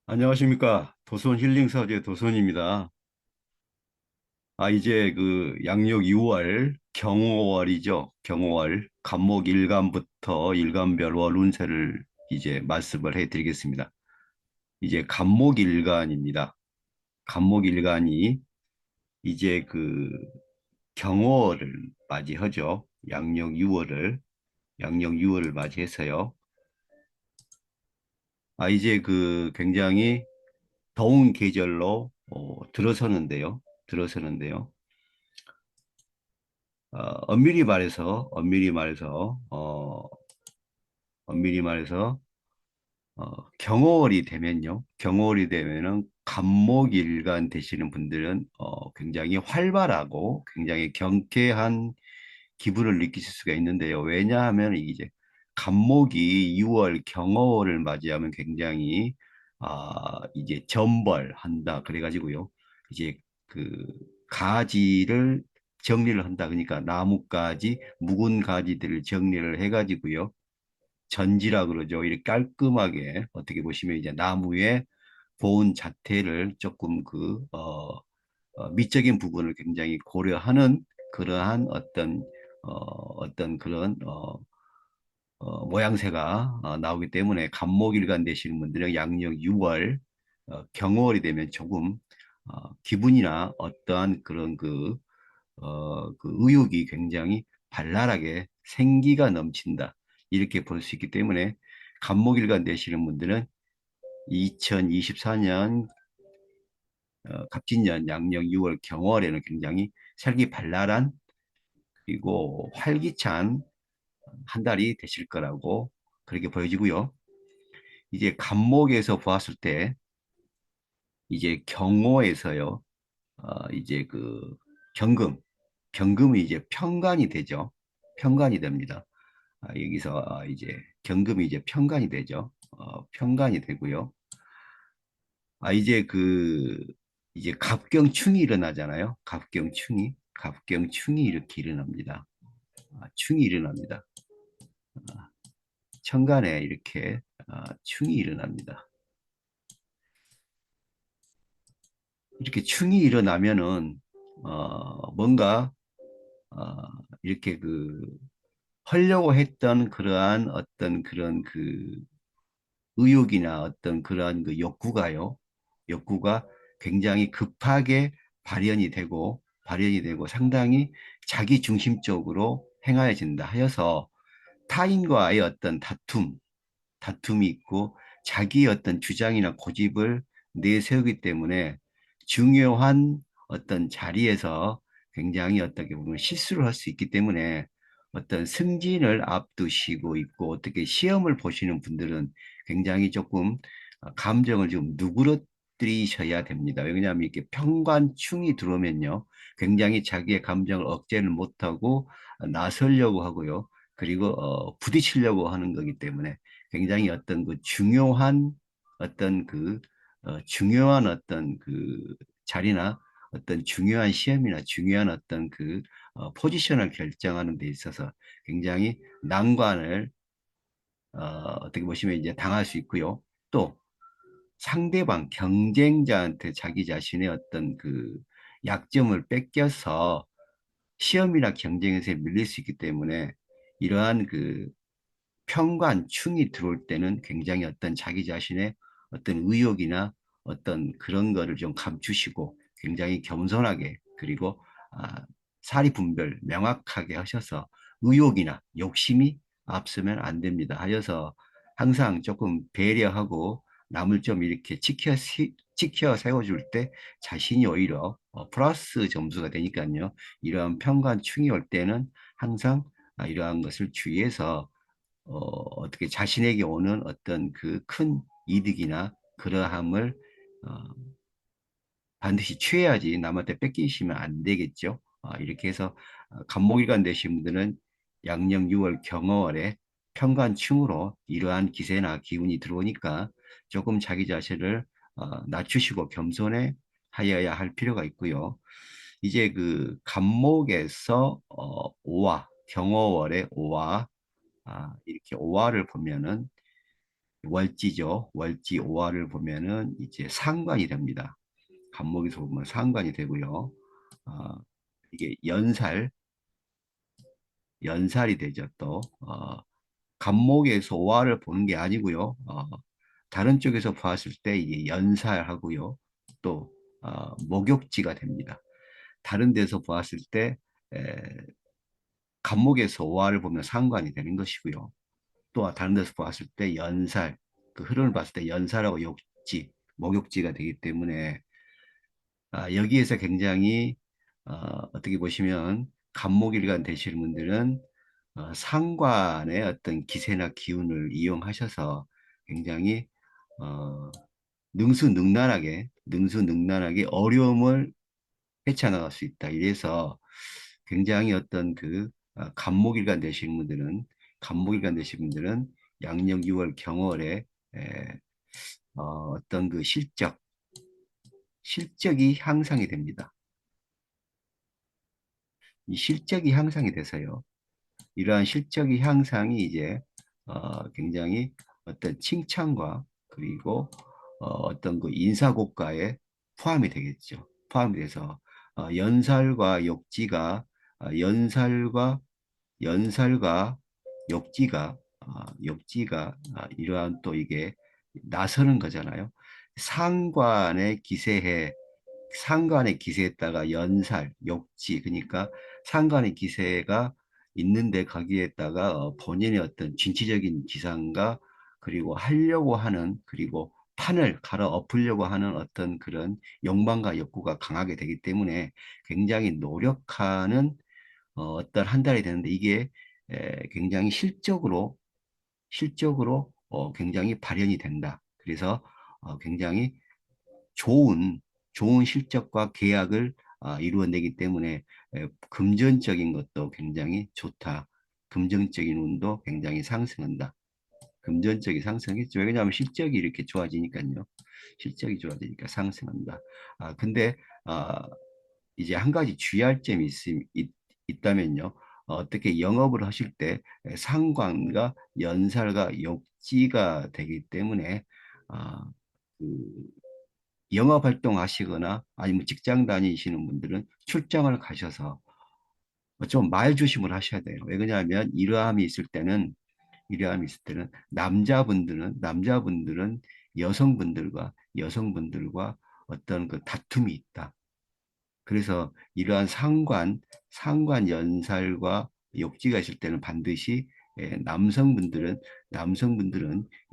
안녕하십니까. 도선 힐링 서재 도선입니다. 이제 그 양력 6월 경호월이죠. 경호월 간목 일간부터 일간별 월 운세를 이제 말씀을 해드리겠습니다. 이제 간목 일간입니다. 간목 일간이 이제 그 경호월을 맞이하죠. 양력 6월을 맞이해서요. 이제 그 굉장히 더운 계절로 들어서는데요. 엄밀히 말해서 경호월이 되면은 간목일간 되시는 분들은 굉장히 활발하고 굉장히 경쾌한 기분을 느끼실 수가 있는데요. 왜냐하면 이제 간목이 6월 경호월을 맞이하면 굉장히 이제 전벌한다 그래가지고요. 이제 그 가지를 정리를 한다. 그러니까 나뭇가지, 묵은 가지들을 정리를 해가지고요. 전지라 그러죠. 이렇게 깔끔하게 어떻게 보시면 이제 나무의 보온 자태를 조금 미적인 부분을 굉장히 고려하는 그러한 어떤 그런 모양새가 나오기 때문에 간목일간 되시는 분들은 양력 6월 경월이 되면 조금 기분이나 어떠한 그런 그 의욕이 굉장히 발랄하게 생기가 넘친다. 이렇게 볼 수 있기 때문에 간목일간 되시는 분들은 2024년 갑진년 양력 6월 경월에는 굉장히 살기 발랄한 그리고 활기찬 한 달이 되실 거라고 그렇게 보여지고요. 이제 간목에서 보았을 때 이제 경호에서요. 이제 그 경금, 경금이 이제 편관이 되죠. 편관이 됩니다. 여기서 이제 경금이 이제 편관이 되죠. 편관이 되고요. 이제 이제 갑경충이 일어나잖아요. 갑경충이 이렇게 일어납니다. 충이 일어납니다. 천간에 이렇게 충이 일어납니다. 이렇게 충이 일어나면은 뭔가 어, 이렇게 하려고 했던 그러한 어떤 그런 의욕이나 어떤 그러한 욕구가 굉장히 급하게 발현이 되고 상당히 자기 중심적으로 행하여진다 하여서 타인과의 어떤 다툼이 있고 자기의 어떤 주장이나 고집을 내세우기 때문에 중요한 어떤 자리에서 굉장히 어떻게 보면 실수를 할 수 있기 때문에 어떤 승진을 앞두시고 있고 어떻게 시험을 보시는 분들은 굉장히 조금 감정을 좀 누그러뜨리셔야 됩니다. 왜냐하면 이렇게 평관충이 들어오면요. 굉장히 자기의 감정을 억제를 못하고 나서려고 하고요. 그리고 부딪히려고 하는 거기 때문에 굉장히 어떤 중요한 어떤 자리나 어떤 중요한 시험이나 중요한 어떤 포지션을 결정하는 데 있어서 굉장히 난관을 어떻게 보시면 이제 당할 수 있고요. 또 상대방 경쟁자한테 자기 자신의 어떤 약점을 뺏겨서 시험이나 경쟁에서 밀릴 수 있기 때문에 이러한 평관충이 들어올 때는 굉장히 어떤 자기 자신의 어떤 의욕이나 어떤 그런 거를 좀 감추시고 굉장히 겸손하게 그리고 아, 사리분별 명확하게 하셔서 의욕이나 욕심이 앞서면 안 됩니다. 하여서 항상 조금 배려하고 남을 좀 이렇게 지켜 세워줄 때 자신이 오히려 플러스 점수가 되니까요. 이러한 평관충이 올 때는 항상 이러한 것을 주의해서 어떻게 자신에게 오는 어떤 큰 이득이나 그러함을 어, 반드시 취해야지 남한테 뺏기시면 안 되겠죠. 이렇게 해서 간목일관 되신 분들은 양력 6월 경어월에 편관충으로 이러한 기세나 기운이 들어오니까 조금 자기 자신을 낮추시고 겸손해 하여야 할 필요가 있고요. 이제 간목에서 오화 경어월의 오화 이렇게 오화를 보면은 월지죠. 월지 오화를 보면은 이제 상관이 됩니다. 간목에서 보면 상관이 되고요. 어, 이게 연살이 되죠. 또 간목에서 오화를 보는 게 아니고요. 다른 쪽에서 봤을 때 이게 연살하고요. 또 목욕지가 됩니다. 다른 데서 보았을 때 에, 간목에서 오화를 보면 상관이 되는 것이고요. 또 다른 데서 보았을 때 연살, 그 흐름을 봤을 때 연살하고 욕지, 목욕지가 되기 때문에 여기에서 굉장히 어떻게 보시면 간목일간 되시는 분들은 상관의 어떤 기세나 기운을 이용하셔서 굉장히 어, 능수능란하게 어려움을 헤쳐나갈 수 있다. 이래서 굉장히 어떤 간목일간 되시는 분들은 양력 6월 경월에 에, 어떤 그 실적이 향상이 됩니다. 이 실적이 향상이 돼서요. 이러한 실적의 향상이 이제 굉장히 어떤 칭찬과 그리고 어떤 그 인사고과에 포함이 되겠죠. 포함이 돼서 연살과 욕지가 연살과 연살과 욕지가 이러한 또 이게 나서는 거잖아요. 상관의 기세에 상관의 기세에다가 연살, 욕지, 그러니까 상관의 기세가 있는데 거기에다가 본인의 어떤 진취적인 기상과 그리고 하려고 하는 그리고 판을 갈아 엎으려고 하는 어떤 그런 욕망과 욕구가 강하게 되기 때문에 굉장히 노력하는 어떤 한 달이 되는데 이게 굉장히 실적으로 굉장히 발현이 된다. 그래서 굉장히 좋은 실적과 계약을 이루어내기 때문에 금전적인 것도 굉장히 좋다. 금전적인 운도 굉장히 상승한다. 금전적이 상승했죠. 왜냐하면 실적이 이렇게 좋아지니까요. 실적이 좋아지니까 상승한다. 근데 아, 이제 한 가지 주의할 점이 있다면요. 어떻게 영업을 하실 때 상관과 연살과 역지가 되기 때문에 아, 그 영업 활동하시거나 아니면 직장 다니시는 분들은 출장을 가셔서 좀 말조심을 하셔야 돼요. 왜 그러냐면 이러함이 있을 때는 남자분들은 여성분들과 어떤 그 다툼이 있다. 그래서 이러한 상관 연살과 욕지가 있을 때는 반드시 남성분들은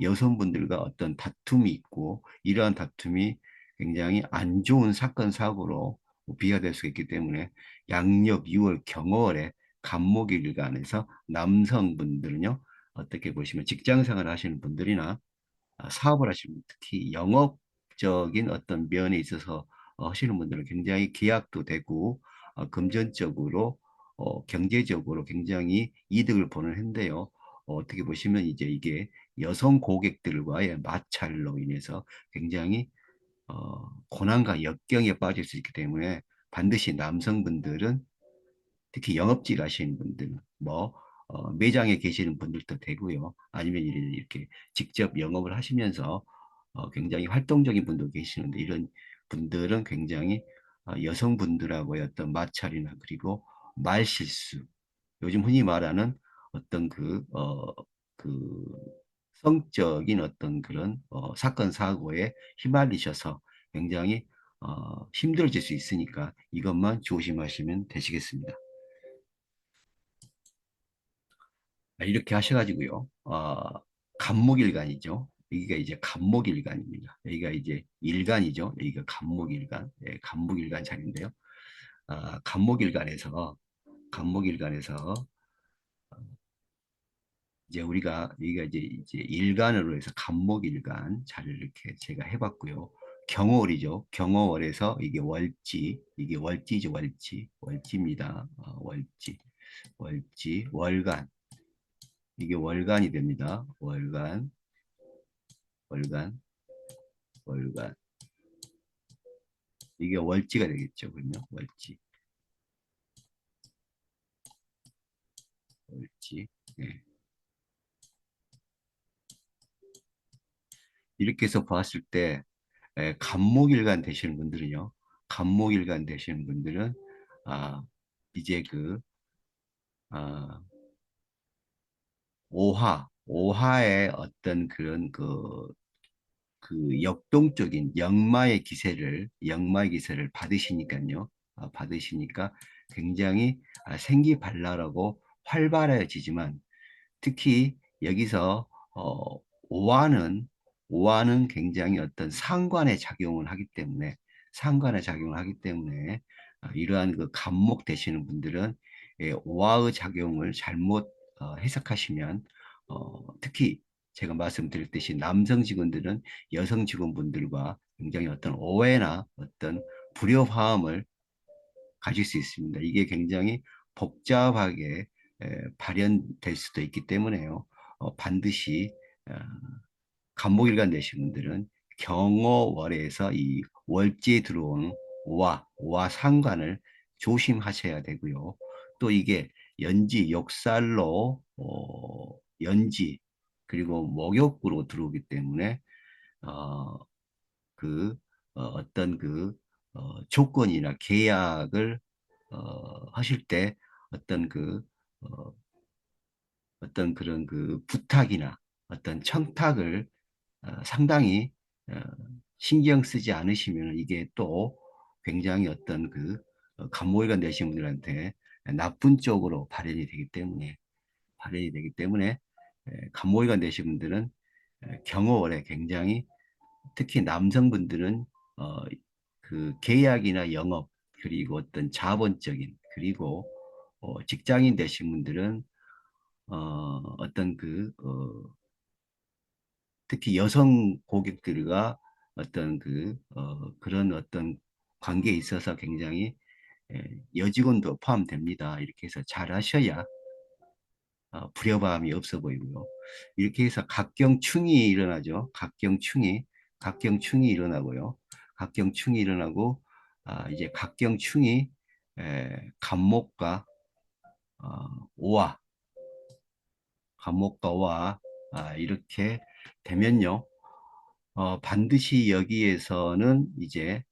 여성분들과 어떤 다툼이 있고 이러한 다툼이 굉장히 안 좋은 사건 사고로 비화될 수 있기 때문에 양력 6월 경월에 간목일간에서 남성분들은요 어떻게 보시면 직장 생활 하시는 분들이나 사업을 하시는 분, 특히 영업적인 어떤 면에 있어서 하시는 분들은 굉장히 계약도 되고 금전적으로 경제적으로 굉장히 이득을 보는 해인데요. 어떻게 보시면 이제 이게 여성 고객들과의 마찰로 인해서 굉장히 고난과 역경에 빠질 수 있기 때문에 반드시 남성분들은 특히 영업직 하시는 분들, 매장에 계시는 분들도 되고요. 아니면 이렇게 직접 영업을 하시면서 굉장히 활동적인 분도 계시는데 이런 분들은 굉장히 여성분들하고의 어떤 마찰이나 그리고 말실수, 요즘 흔히 말하는 어떤 그 성적인 어떤 그런 사건 사고에 휘말리셔서 굉장히 힘들어질 수 있으니까 이것만 조심하시면 되시겠습니다. 이렇게 하셔가지고요. 간목일간이죠. 여기가 이제 간목일간입니다. 여기가 이제 일간이죠. 여기가 간목일간, 간목일간 자리인데요. 간목일간에서 이제 우리가 여기가 이제 일간으로 해서 간목일간 자리를 이렇게 제가 해봤고요. 경월이죠. 경월에서 이게 월지죠, 월지입니다. 월간. 이게 월간이 됩니다. 월간, 월간. 이게 월지가 되겠죠. 그러면 월지. 네. 이렇게 해서 보았을 때 간목일간 되시는 분들은요. 간목일간 되시는 분들은 아, 이제 아, 오화의 어떤 그런 그 역동적인 역마의 기세를 받으시니까요. 받으시니까 굉장히 생기발랄하고 활발해지지만 특히 여기서 오화는 오화는 굉장히 어떤 상관의 작용을 하기 때문에 이러한 그 간목 되시는 분들은 오화의 작용을 잘못 해석하시면 특히 제가 말씀드렸듯이 남성 직원들은 여성 직원분들과 굉장히 어떤 오해나 어떤 불협화음을 가질 수 있습니다. 이게 굉장히 복잡하게 발현될 수도 있기 때문에요. 반드시 간목일간 되신 분들은 경어월에서 이 월지에 들어오는 오와 상관을 조심하셔야 되고요. 또 이게 연지, 역살로 연지 그리고 목욕으로 들어오기 때문에 어, 그 어떤 조건이나 계약을 하실 때 어떤 어, 어떤 그런 부탁이나 어떤 청탁을 상당히 어, 신경 쓰지 않으시면 이게 또 굉장히 어떤 간모기가 되신 분들한테 나쁜 쪽으로 발현이 되기 때문에 간모기가 되신 분들은 경호월에 굉장히 특히 남성분들은 어, 계약이나 영업 그리고 어떤 자본적인 그리고 직장인 되신 분들은 어떤 특히 여성 고객들과 어떤 그런 어떤 관계에 있어서 굉장히 여직원도 포함됩니다. 이렇게 해서 잘 하셔야 불협화음이 없어 보이고요. 이렇게 해서 각경충이 일어나죠. 각경충이 일어나고요. 각경충이 일어나고 이제 각경충이 간목과 어, 오와 간목과 오와 이렇게 되면요. 반드시 여기에서는 이제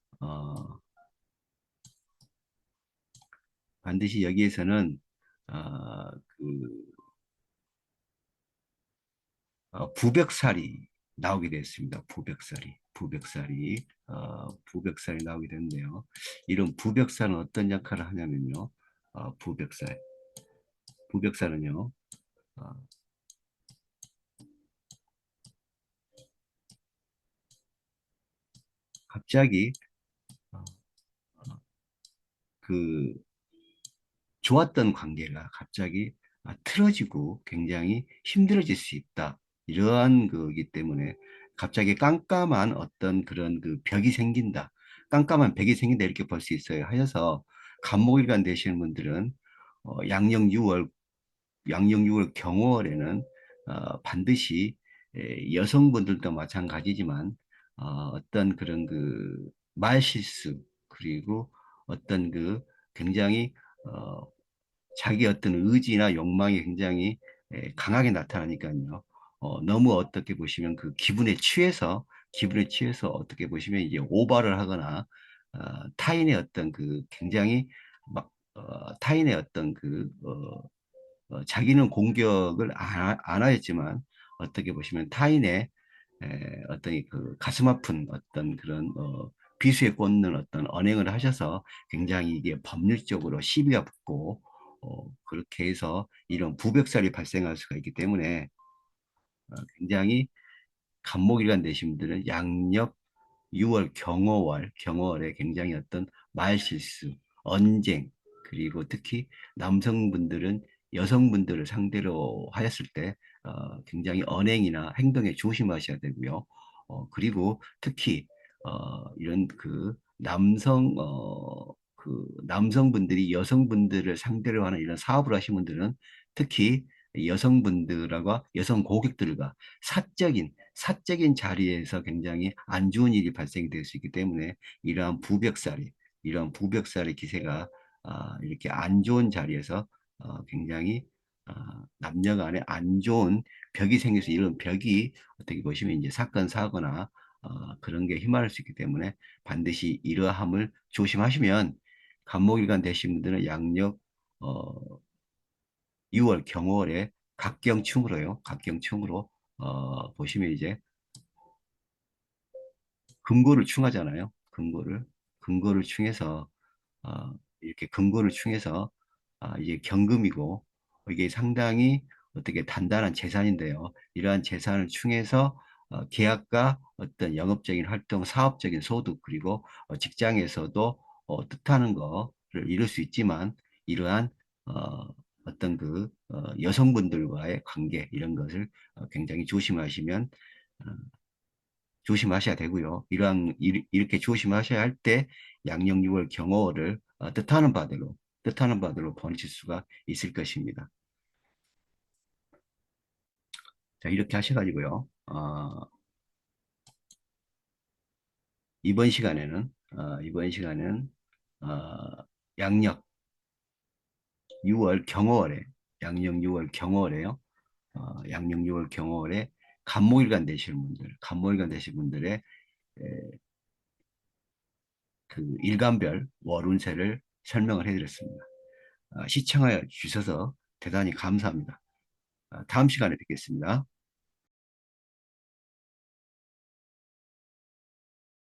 반드시 여기에서는 어, 그 부벽살이 나오게 됐습니다. 부벽살이 나오게 됐는데요. 이런 부벽살은 어떤 역할을 하냐면요. 어, 부벽살, 부벽살은요. 어, 갑자기 어, 그 좋았던 관계가 갑자기 틀어지고 굉장히 힘들어질 수 있다. 이러한 거기 때문에 갑자기 깜깜한 어떤 그런 벽이 생긴다. 깜깜한 벽이 생긴다 이렇게 볼 수 있어요. 하여서 간목일관 되시는 분들은 양력 6월 경월에는 반드시 여성분들도 마찬가지지만 어떤 그런 말실수 그리고 어떤 굉장히 어, 자기 어떤 의지나 욕망이 굉장히 강하게 나타나니까요. 너무 어떻게 보시면 기분에 취해서 어떻게 보시면 이제 오버를 하거나 타인의 어떤 굉장히 막 타인의 어떤 자기는 공격을 안 하였지만 어떻게 보시면 타인의 어떤 가슴 아픈 어떤 그런 비수에 꽂는 어떤 언행을 하셔서 굉장히 이게 법률적으로 시비가 붙고 그렇게 해서 이런 부백살이 발생할 수가 있기 때문에 굉장히 간목일관 되신 분들은 양력 6월 경호월에 굉장히 어떤 말실수, 언쟁, 그리고 특히 남성분들은 여성분들을 상대로 하였을 때 굉장히 언행이나 행동에 조심하셔야 되고요. 그리고 특히 이런 남성분들이 여성분들을 상대로 하는 이런 사업을 하신 분들은 특히 여성분들과 여성 고객들과 사적인 자리에서 굉장히 안 좋은 일이 발생이 될 수 있기 때문에 이러한 부벽살의 기세가 이렇게 안 좋은 자리에서 굉장히 남녀 간에 안 좋은 벽이 생겨서 이런 벽이 어떻게 보시면 이제 사건, 사고나 그런 게 휘말릴 수 있기 때문에 반드시 이러함을 조심하시면 간목일관 되신 분들은 양력 어, 6월 경월에 각경충으로요. 각경충으로 보시면 이제 금고를 충하잖아요. 금고를 충해서 이렇게 금고를 충해서 이게 경금이고 이게 상당히 어떻게 단단한 재산인데요. 이러한 재산을 충해서 계약과 어떤 영업적인 활동, 사업적인 소득 그리고 직장에서도 뜻하는 거를 이룰 수 있지만 이러한 어떤 여성분들과의 관계 이런 것을 굉장히 어, 조심하셔야 되고요. 이렇게 조심하셔야 할 때 양력 6월 경호를 뜻하는 바대로 보내실 수가 있을 것입니다. 자, 이렇게 하셔가지고요. 이번 시간에는 양력 6월 경호월에, 양력 6월 경호월에요. 양력 6월 경호월에 간목일관 되실 분들의 그 일간별 월운세를 설명을 해드렸습니다. 시청하여 주셔서 대단히 감사합니다. 다음 시간에 뵙겠습니다.